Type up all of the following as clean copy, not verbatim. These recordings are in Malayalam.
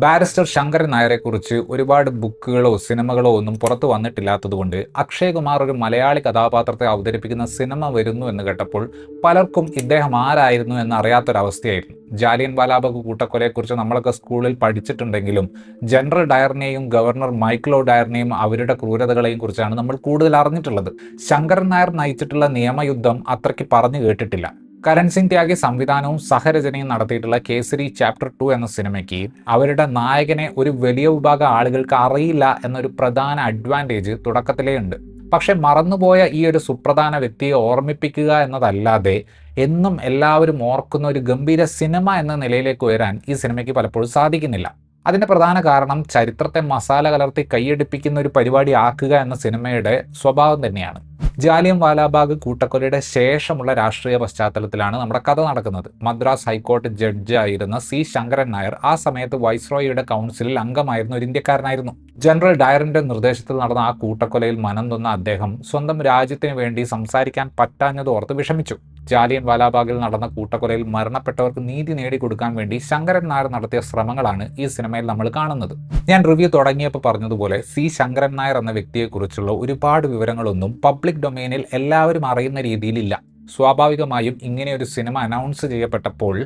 ബാരിസ്റ്റർ ശങ്കരൻ നായരെക്കുറിച്ച് ഒരുപാട് ബുക്കുകളോ സിനിമകളോ ഒന്നും പുറത്തു വന്നിട്ടില്ലാത്തതുകൊണ്ട് അക്ഷയ് കുമാർ ഒരു മലയാളി കഥാപാത്രത്തെ അവതരിപ്പിക്കുന്ന സിനിമ വരുന്നു എന്ന് കേട്ടപ്പോൾ പലർക്കും ഇദ്ദേഹം ആരായിരുന്നു എന്ന് അറിയാത്തൊരവസ്ഥയായിരുന്നു. ജാലിയൻ വാലാബാഗ് കൂട്ടക്കൊലയെക്കുറിച്ച് നമ്മളൊക്കെ സ്കൂളിൽ പഠിച്ചിട്ടുണ്ടെങ്കിലും ജനറൽ ഡയറിനെയും ഗവർണർ മൈക്കിൾ ഡയറിനെയും അവരുടെ ക്രൂരതകളെയും കുറിച്ചാണ് നമ്മൾ കൂടുതൽ അറിഞ്ഞിട്ടുള്ളത്. ശങ്കരൻ നായർ നയിച്ചിട്ടുള്ള നിയമയുദ്ധം അത്രയ്ക്ക് പറഞ്ഞു കേട്ടിട്ടില്ല. കരൺ സിംഗ് ത്യാഗി സംവിധാനവും സഹരചനയും നടത്തിയിട്ടുള്ള കേസരി ചാപ്റ്റർ 2 എന്ന സിനിമയ്ക്ക് അവരുടെ നായകനെ ഒരു വലിയ വിഭാഗം ആളുകൾക്ക് അറിയില്ല എന്നൊരു പ്രധാന അഡ്വാൻറ്റേജ് തുടക്കത്തിലേ ഉണ്ട്. പക്ഷെ മറന്നുപോയ ഈ ഒരു സുപ്രധാന വ്യക്തിയെ ഓർമ്മിപ്പിക്കുക എന്നതല്ലാതെ എന്നും എല്ലാവരും ഓർക്കുന്ന ഒരു ഗംഭീര സിനിമ എന്ന നിലയിലേക്ക് ഉയരാൻ ഈ സിനിമയ്ക്ക് പലപ്പോഴും സാധിക്കുന്നില്ല. അതിന്റെ പ്രധാന കാരണം ചരിത്രത്തെ മസാല കലർത്തി കൈയടിപ്പിക്കുന്ന ഒരു പരിപാടി ആക്കുക എന്ന സിനിമയുടെ സ്വഭാവം തന്നെയാണ്. ജാലിയൻ വാലാബാഗ് കൂട്ടക്കൊലയുടെ ശേഷമുള്ള രാഷ്ട്രീയ പശ്ചാത്തലത്തിലാണ് നമ്മുടെ കഥ നടക്കുന്നത്. മദ്രാസ് ഹൈക്കോടതി ജഡ്ജായിരുന്ന സി ശങ്കരൻ നായർ ആ സമയത്ത് വൈസ്രോയിയുടെ കൗൺസിലിൽ അംഗമായിരുന്ന ഒരു ഇന്ത്യക്കാരനായിരുന്നു. ജനറൽ ഡയറിന്റെ നിർദ്ദേശത്തിൽ നടന്ന ആ കൂട്ടക്കൊലയിൽ മനം തൊന്ന അദ്ദേഹം സ്വന്തം രാജ്യത്തിന് വേണ്ടി സംസാരിക്കാൻ പറ്റാഞ്ഞത് ഓർത്ത് വിഷമിച്ചു. ജാലിയൻ വാലാബാഗിൽ നടന്ന കൂട്ടക്കൊലയിൽ മരണപ്പെട്ടവർക്ക് നീതി നേടിക്കൊടുക്കാൻ വേണ്ടി ശങ്കരൻ നായർ നടത്തിയ ശ്രമങ്ങളാണ് ഈ സിനിമയിൽ നമ്മൾ കാണുന്നത്. ഞാൻ റിവ്യൂ തുടങ്ങിയപ്പോൾ പറഞ്ഞതുപോലെ സി ശങ്കരൻ നായർ എന്ന വ്യക്തിയെക്കുറിച്ചുള്ള ഒരുപാട് വിവരങ്ങളൊന്നും പബ്ലിക് ഡൊമൈനിൽ എല്ലാവരും അറിയുന്ന രീതിയിലില്ല. സ്വാഭാവികമായും ഇങ്ങനെ ഒരു സിനിമ അനൗൺസ് ചെയ്യപ്പെട്ടപ്പോൾ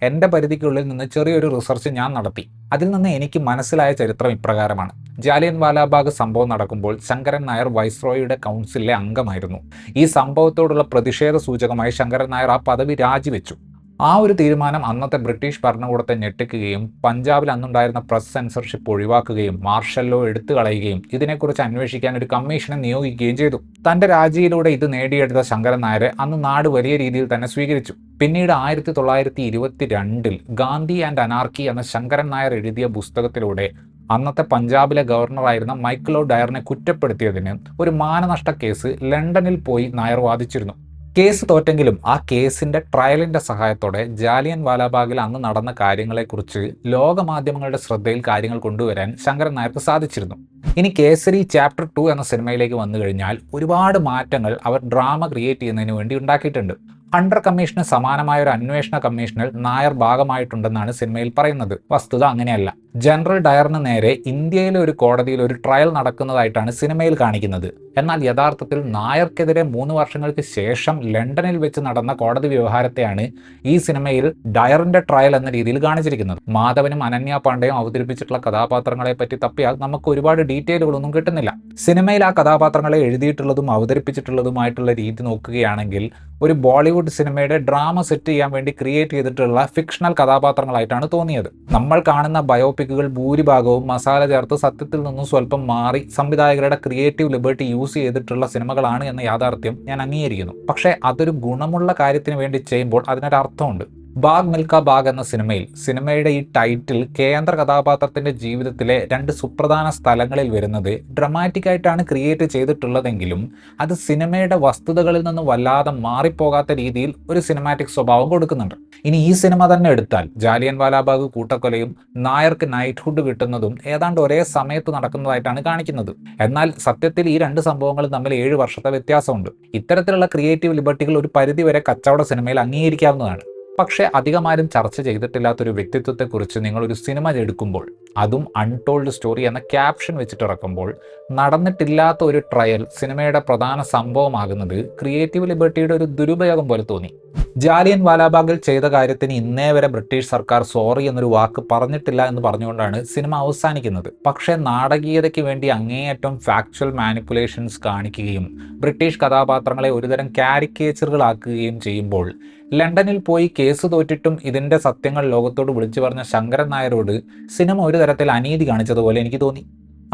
എൻ്റെ പരിധിക്കുള്ളിൽ നിന്ന് ചെറിയൊരു റിസർച്ച് ഞാൻ നടത്തി. അതിൽ നിന്ന് എനിക്ക് മനസ്സിലായ ചരിത്രം ഇപ്രകാരമാണ്. ജാലിയൻ വാലാബാഗ് സംഭവം നടക്കുമ്പോൾ ശങ്കരൻ നായർ വൈസ്രോയിയുടെ കൗൺസിലിലെ അംഗമായിരുന്നു. ഈ സംഭവത്തോടുള്ള പ്രതിഷേധ സൂചകമായി ശങ്കരൻ നായർ ആ പദവി രാജിവെച്ചു. ആ ഒരു തീരുമാനം അന്നത്തെ ബ്രിട്ടീഷ് ഭരണകൂടത്തെ ഞെട്ടിക്കുകയും പഞ്ചാബിൽ അന്നുണ്ടായിരുന്ന പ്രസ് സെൻസർഷിപ്പ് ഒഴിവാക്കുകയും മാർഷൽ ലോ എടുത്തു കളയുകയും ഇതിനെക്കുറിച്ച് അന്വേഷിക്കാൻ ഒരു കമ്മീഷനെ നിയോഗിക്കുകയും ചെയ്തു. തന്റെ രാജിയിലൂടെ ഇത് നേടിയെടുത്ത ശങ്കരൻ നായരെ അന്ന് നാട് വലിയ രീതിയിൽ തന്നെ സ്വീകരിച്ചു. പിന്നീട് 1922 ഗാന്ധി ആൻഡ് അനാർക്കി എന്ന ശങ്കരൻ നായർ എഴുതിയ പുസ്തകത്തിലൂടെ അന്നത്തെ പഞ്ചാബിലെ ഗവർണറായിരുന്ന മൈക്കിൾ ഡയറിനെ കുറ്റപ്പെടുത്തിയതിന് ഒരു മാനനഷ്ട കേസ് ലണ്ടനിൽ പോയി നായർ വാദിച്ചിരുന്നു. കേസ് തോറ്റെങ്കിലും ആ കേസിന്റെ ട്രയലിന്റെ സഹായത്തോടെ ജാലിയൻ വാലാബാഗിൽ അന്ന് നടന്ന കാര്യങ്ങളെക്കുറിച്ച് ലോകമാധ്യമങ്ങളുടെ ശ്രദ്ധയിൽ കാര്യങ്ങൾ കൊണ്ടുവരാൻ ശങ്കരൻ നായർക്ക് സാധിച്ചിരുന്നു. ഇനി കേസരി ചാപ്റ്റർ 2 എന്ന സിനിമയിലേക്ക് വന്നു കഴിഞ്ഞാൽ ഒരുപാട് മാറ്റങ്ങൾ അവർ ഡ്രാമ ക്രിയേറ്റ് ചെയ്യുന്നതിന് വേണ്ടി ഉണ്ടാക്കിയിട്ടുണ്ട്. ഹണ്ടർ കമ്മീഷന് സമാനമായ ഒരു അന്വേഷണ കമ്മീഷനിൽ നായർ ഭാഗമായിട്ടുണ്ടെന്നാണ് സിനിമയിൽ പറയുന്നത്. വസ്തുത അങ്ങനെയല്ല. ജനറൽ ഡയറിന് നേരെ ഇന്ത്യയിലെ ഒരു കോടതിയിൽ ഒരു ട്രയൽ നടക്കുന്നതായിട്ടാണ് സിനിമയിൽ കാണിക്കുന്നത്. എന്നാൽ യഥാർത്ഥത്തിൽ നായർക്കെതിരെ 3 വർഷങ്ങൾക്ക് ശേഷം ലണ്ടനിൽ വെച്ച് നടന്ന കോടതി വ്യവഹാരത്തെയാണ് ഈ സിനിമയിൽ ഡയറിന്റെ ട്രയൽ എന്ന രീതിയിൽ കാണിച്ചിരിക്കുന്നത്. മാധവനും അനന്യ പാണ്ഡെയും അവതരിപ്പിച്ചിട്ടുള്ള കഥാപാത്രങ്ങളെ പറ്റി തപ്പിയാൽ നമുക്ക് ഒരുപാട് ഡീറ്റെയിലുകളൊന്നും കിട്ടുന്നില്ല. സിനിമയിൽ ആ കഥാപാത്രങ്ങളെ എഴുതിയിട്ടുള്ളതും അവതരിപ്പിച്ചിട്ടുള്ളതുമായിട്ടുള്ള രീതി നോക്കുകയാണെങ്കിൽ ഒരു ബോളിവുഡ് സിനിമയുടെ ഡ്രാമ സെറ്റ് ചെയ്യാൻ വേണ്ടി ക്രിയേറ്റ് ചെയ്തിട്ടുള്ള ഫിക്ഷണൽ കഥാപാത്രങ്ങളായിട്ടാണ് തോന്നിയത്. നമ്മൾ കാണുന്ന ബയോപിക്കുകൾ ഭൂരിഭാഗവും മസാല ചേർത്ത് സത്യത്തിൽ നിന്നും സ്വല്പം മാറി സംവിധായകരുടെ ക്രിയേറ്റീവ് ലിബർട്ടി യൂസ് ചെയ്തിട്ടുള്ള സിനിമകളാണ് എന്ന യാഥാർത്ഥ്യം ഞാൻ അംഗീകരിക്കുന്നു. പക്ഷേ അതൊരു ഗുണമുള്ള കാര്യത്തിന് വേണ്ടി ചെയ്യുമ്പോൾ അതിനൊരർത്ഥമുണ്ട്. ബാഗ് മിൽഖ ബാഗ് എന്ന സിനിമയുടെ ഈ ടൈറ്റിൽ കേന്ദ്ര കഥാപാത്രത്തിന്റെ ജീവിതത്തിലെ 2 സുപ്രധാന സ്ഥലങ്ങളിൽ വരുന്നത് ഡ്രമാറ്റിക് ആയിട്ടാണ് ക്രിയേറ്റ് ചെയ്തിട്ടുള്ളതെങ്കിലും അത് സിനിമയുടെ വസ്തുതകളിൽ നിന്ന് വല്ലാതെ മാറിപ്പോകാത്ത രീതിയിൽ ഒരു സിനിമാറ്റിക് സ്വഭാവം കൊടുക്കുന്നുണ്ട്. ഇനി ഈ സിനിമ തന്നെ എടുത്താൽ ജാലിയൻ വാലാബാഗ് കൂട്ടക്കൊലയും നായർക്ക് നൈറ്റ്ഹുഡ് കിട്ടുന്നതും ഏതാണ്ട് ഒരേ സമയത്ത് നടക്കുന്നതായിട്ടാണ് കാണിക്കുന്നത്. എന്നാൽ സത്യത്തിൽ ഈ 2 സംഭവങ്ങളും തമ്മിൽ 7 വർഷത്തെ വ്യത്യാസമുണ്ട്. ഇത്തരത്തിലുള്ള ക്രിയേറ്റീവ് ലിബർട്ടികൾ ഒരു പരിധിവരെ കച്ചവട സിനിമയിൽ അംഗീകരിക്കാവുന്നതാണ്. പക്ഷേ അധികമാരും ചർച്ച ചെയ്തിട്ടില്ലാത്തൊരു വ്യക്തിത്വത്തെക്കുറിച്ച് നിങ്ങളൊരു സിനിമ എടുക്കുമ്പോൾ, അതും അൺടോൾഡ് സ്റ്റോറി എന്ന ക്യാപ്ഷൻ വെച്ചിട്ടിറക്കുമ്പോൾ, നടന്നിട്ടില്ലാത്ത ഒരു ട്രയൽ സിനിമയുടെ പ്രധാന സംഭവമാകുന്നത് ക്രിയേറ്റീവ് ലിബർട്ടിയുടെ ഒരു ദുരുപയോഗം പോലെ തോന്നി. ജാലിയൻ വാലാബാഗിൽ ചെയ്ത കാര്യത്തിന് ഇന്നേ വരെ ബ്രിട്ടീഷ് സർക്കാർ സോറി എന്നൊരു വാക്ക് പറഞ്ഞിട്ടില്ല എന്ന് പറഞ്ഞുകൊണ്ടാണ് സിനിമ അവസാനിക്കുന്നത്. പക്ഷേ നാടകീയതയ്ക്ക് വേണ്ടി അങ്ങേയറ്റം ഫാക്ച്വൽ മാനിപ്പുലേഷൻസ് കാണിക്കുകയും ബ്രിട്ടീഷ് കഥാപാത്രങ്ങളെ ഒരുതരം കാരിക്കേച്ചറുകളാക്കുകയും ചെയ്യുമ്പോൾ ലണ്ടനിൽ പോയി കേസ് തോറ്റിട്ടും ഇതിൻ്റെ സത്യങ്ങൾ ലോകത്തോട് വിളിച്ചു പറഞ്ഞ ശങ്കരൻ നായരോട് സിനിമ ഒരു തരത്തിൽ അനീതി കാണിച്ചതുപോലെ എനിക്ക് തോന്നി.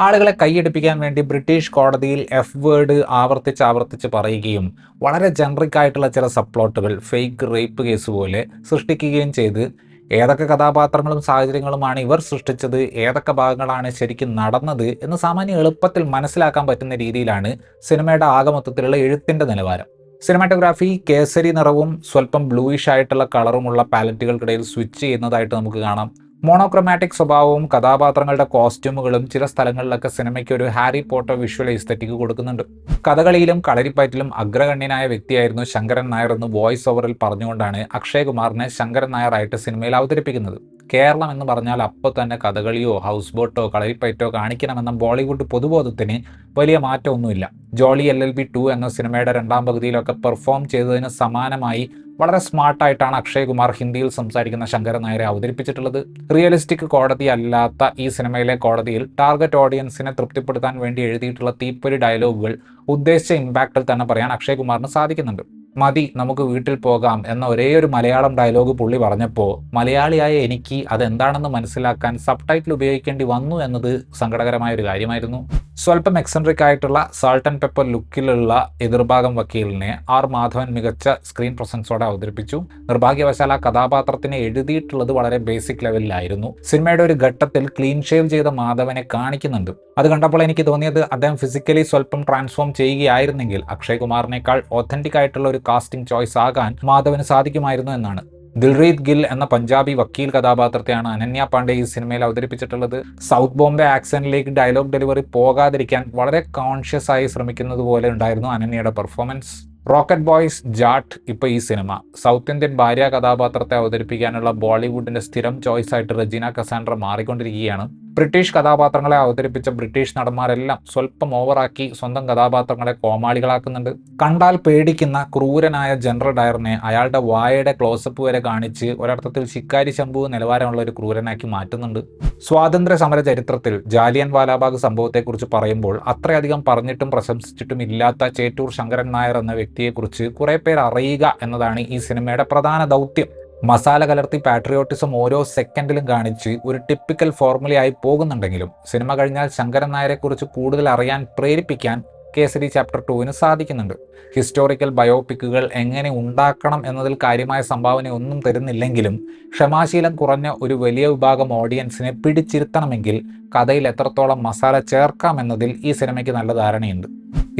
ആളുകളെ കൈയടിപ്പിക്കാൻ വേണ്ടി ബ്രിട്ടീഷ് കോടതിയിൽ എഫ് വേർഡ് ആവർത്തിച്ച് പറയുകയും വളരെ ജനറിക് ആയിട്ടുള്ള ചില സബ്പ്ലോട്ടുകൾ ഫേക്ക് റേപ്പ് കേസ് പോലെ സൃഷ്ടിക്കുകയും ചെയ്ത് ഏതൊക്കെ കഥാപാത്രങ്ങളും സാഹചര്യങ്ങളുമാണ് ഇവർ സൃഷ്ടിച്ചത്, ഏതൊക്കെ ഭാഗങ്ങളാണ് ശരിക്കും നടന്നത് എന്ന് സാമാന്യ എളുപ്പത്തിൽ മനസ്സിലാക്കാൻ പറ്റുന്ന രീതിയിലാണ് സിനിമയുടെ ആകമൊത്തത്തിലുള്ള എഴുത്തിൻ്റെ നിലവാരം. സിനിമാറ്റോഗ്രാഫി കേസരി നിറവും സ്വല്പം ബ്ലൂയിഷ് ആയിട്ടുള്ള കളറുമുള്ള പാലറ്റുകൾക്കിടയിൽ സ്വിച്ച് ചെയ്യുന്നതായിട്ട് നമുക്ക് കാണാം. മോണോക്രോമാറ്റിക് സ്വഭാവവും കഥാപാത്രങ്ങളുടെ കോസ്റ്റ്യൂമുകളും ചില സ്ഥലങ്ങളിലൊക്കെ സിനിമയ്ക്ക് ഒരു ഹാരി പോട്ടർ വിഷ്വൽ എസ്തറ്റിക് കൊടുക്കുന്നുണ്ട്. കഥകളിയിലും കളരിപ്പയറ്റിലും അഗ്രഗണ്യനായ വ്യക്തിയായിരുന്നു ശങ്കരൻ നായർ എന്ന് വോയിസ് ഓവറിൽ പറഞ്ഞുകൊണ്ടാണ് അക്ഷയ് കുമാറിനെ ശങ്കരൻ നായർ ആയിട്ട് സിനിമയിൽ അവതരിപ്പിക്കുന്നത്. കേരളം എന്ന് പറഞ്ഞാൽ അപ്പോൾ തന്നെ കഥകളിയോ ഹൗസ് ബോട്ടോ കളരിപ്പയറ്റോ കാണിക്കണമെന്ന ബോളിവുഡ് പൊതുബോധത്തിന് വലിയ മാറ്റമൊന്നുമില്ല. ജോളി LLB 2 എന്ന സിനിമയുടെ രണ്ടാം പകുതിയിലൊക്കെ പെർഫോം ചെയ്തതിന് സമാനമായി വളരെ സ്മാർട്ടായിട്ടാണ് അക്ഷയ് കുമാർ ഹിന്ദിയിൽ സംസാരിക്കുന്ന ശങ്കരൻ നായരെ അവതരിപ്പിച്ചിട്ടുള്ളത്. റിയലിസ്റ്റിക് കോടതി അല്ലാത്ത ഈ സിനിമയിലെ കോടതിയിൽ ടാർഗറ്റ് ഓഡിയൻസിനെ തൃപ്തിപ്പെടുത്താൻ വേണ്ടി എഴുതിയിട്ടുള്ള തീപ്പൊരി ഡയലോഗുകൾ ഉദ്ദേശിച്ച ഇമ്പാക്റ്റിൽ തന്നെ പറയാൻ അക്ഷയ് കുമാറിന് സാധിക്കുന്നുണ്ട്. മതി, നമുക്ക് വീട്ടിൽ പോകാം എന്ന ഒരേയൊരു മലയാളം ഡയലോഗ് പുള്ളി പറഞ്ഞപ്പോൾ മലയാളിയായ എനിക്ക് അതെന്താണെന്ന് മനസ്സിലാക്കാൻ സബ് ടൈറ്റിൽ ഉപയോഗിക്കേണ്ടി വന്നു എന്നത് സങ്കടകരമായ ഒരു കാര്യമായിരുന്നു. സ്വല്പം എക്സെൻട്രിക് ആയിട്ടുള്ള സാൾട്ട് ആൻഡ് പെപ്പർ ലുക്കിലുള്ള എതിർഭാഗം വക്കീലിനെ ആർ മാധവൻ മികച്ച സ്ക്രീൻ പ്രസൻസോടെ അവതരിപ്പിച്ചു. നിർഭാഗ്യവശാൽ ആ കഥാപാത്രത്തിനെ എഴുതിയിട്ടുള്ളത് വളരെ ബേസിക് ലെവലിലായിരുന്നു. സിനിമയുടെ ഒരു ഘട്ടത്തിൽ ക്ലീൻ ഷേവ് ചെയ്ത മാധവനെ കാണിക്കുന്നുണ്ട്. അത് കണ്ടപ്പോൾ എനിക്ക് തോന്നിയത് അദ്ദേഹം ഫിസിക്കലി സ്വല്പം ട്രാൻസ്ഫോം ചെയ്യുകയായിരുന്നെങ്കിൽ അക്ഷയ് കുമാറിനേക്കാൾ ഒത്തന്റിക് ആയിട്ടുള്ള ഒരു കാസ്റ്റിംഗ് ചോയ്സ് ആകാൻ മാധവന് സാധിക്കുമായിരുന്നു എന്നാണ്. ദിൽറീത് ഗിൽ എന്ന പഞ്ചാബി വക്കീൽ കഥാപാത്രത്തെയാണ് അനന്യ പാണ്ഡെ ഈ സിനിമയിൽ അവതരിപ്പിച്ചിട്ടുള്ളത്. സൗത്ത് ബോംബെ ആക്സെന്റിലേക്ക് ഡയലോഗ് ഡെലിവറി പോകാതിരിക്കാൻ വളരെ കോൺഷ്യസ് ആയി ശ്രമിക്കുന്നത് പോലെ ഉണ്ടായിരുന്നു അനന്യയുടെ പെർഫോമൻസ്. റോക്കറ്റ് ബോയ്സ്, ജാട്ട്, ഇപ്പോൾ ഈ സിനിമ സൗത്ത് ഇന്ത്യൻ ഭാര്യ കഥാപാത്രത്തെ അവതരിപ്പിക്കാനുള്ള ബോളിവുഡിന്റെ സ്ഥിരം ചോയ്സ് ആയിട്ട് റെജീന കസാൻഡ്ര മാറിക്കൊണ്ടിരിക്കുകയാണ്. ബ്രിട്ടീഷ് കഥാപാത്രങ്ങളെ അവതരിപ്പിച്ച ബ്രിട്ടീഷ് നടന്മാരെല്ലാം സ്വല്പം ഓവറാക്കി സ്വന്തം കഥാപാത്രങ്ങളെ കോമാളികളാക്കുന്നുണ്ട്. കണ്ടാൽ പേടിക്കുന്ന ക്രൂരനായ ജനറൽ ഡയറിനെ അയാളുടെ വായയുടെ ക്ലോസപ്പ് വരെ കാണിച്ച് ഒരർത്ഥത്തിൽ ശിക്കാരി ശംഭു നിലവാരമുള്ള ഒരു ക്രൂരനാക്കി മാറ്റുന്നുണ്ട്. സ്വാതന്ത്ര്യ സമര ചരിത്രത്തിൽ ജാലിയൻ വാലാബാഗ് സംഭവത്തെക്കുറിച്ച് പറയുമ്പോൾ അത്രയധികം പറഞ്ഞിട്ടും പ്രശംസിച്ചിട്ടും ഇല്ലാത്ത ചേറ്റൂർ ശങ്കരൻ നായർ എന്ന വ്യക്തിയെക്കുറിച്ച് കുറെ പേർ അറിയുക എന്നതാണ് ഈ സിനിമയുടെ പ്രധാന ദൗത്യം. മസാല കലർത്തി പാട്രിയോട്ടിസം ഓരോ സെക്കൻഡിലും കാണിച്ച് ഒരു ടിപ്പിക്കൽ ഫോർമുലയായി പോകുന്നുണ്ടെങ്കിലും സിനിമ കഴിഞ്ഞാൽ ശങ്കരൻ നായരെക്കുറിച്ച് കൂടുതൽ അറിയാൻ പ്രേരിപ്പിക്കാൻ കേസരി ചാപ്റ്റർ 2 സാധിക്കുന്നുണ്ട്. ഹിസ്റ്റോറിക്കൽ ബയോപിക്കുകൾ എങ്ങനെ ഉണ്ടാക്കണം എന്നതിൽ കാര്യമായ സംഭാവന ഒന്നും തരുന്നില്ലെങ്കിലും ക്ഷമാശീലം കുറഞ്ഞ ഒരു വലിയ വിഭാഗം ഓഡിയൻസിനെ പിടിച്ചിരുത്തണമെങ്കിൽ കഥയിൽ എത്രത്തോളം മസാല ചേർക്കാം എന്നതിൽ ഈ സിനിമയ്ക്ക് നല്ല ധാരണയുണ്ട്.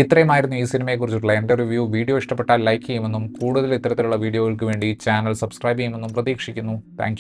ഇത്രയുമായിരുന്നു ഈ സിനിമയെക്കുറിച്ചുള്ള എൻ്റെ റിവ്യൂ. വീഡിയോ ഇഷ്ടപ്പെട്ടാൽ ലൈക്ക് ചെയ്യുമെന്നും കൂടുതൽ ഇത്തരത്തിലുള്ള വീഡിയോകൾക്ക് വേണ്ടി ചാനൽ സബ്സ്ക്രൈബ് ചെയ്യുമെന്നും പ്രതീക്ഷിക്കുന്നു. താങ്ക്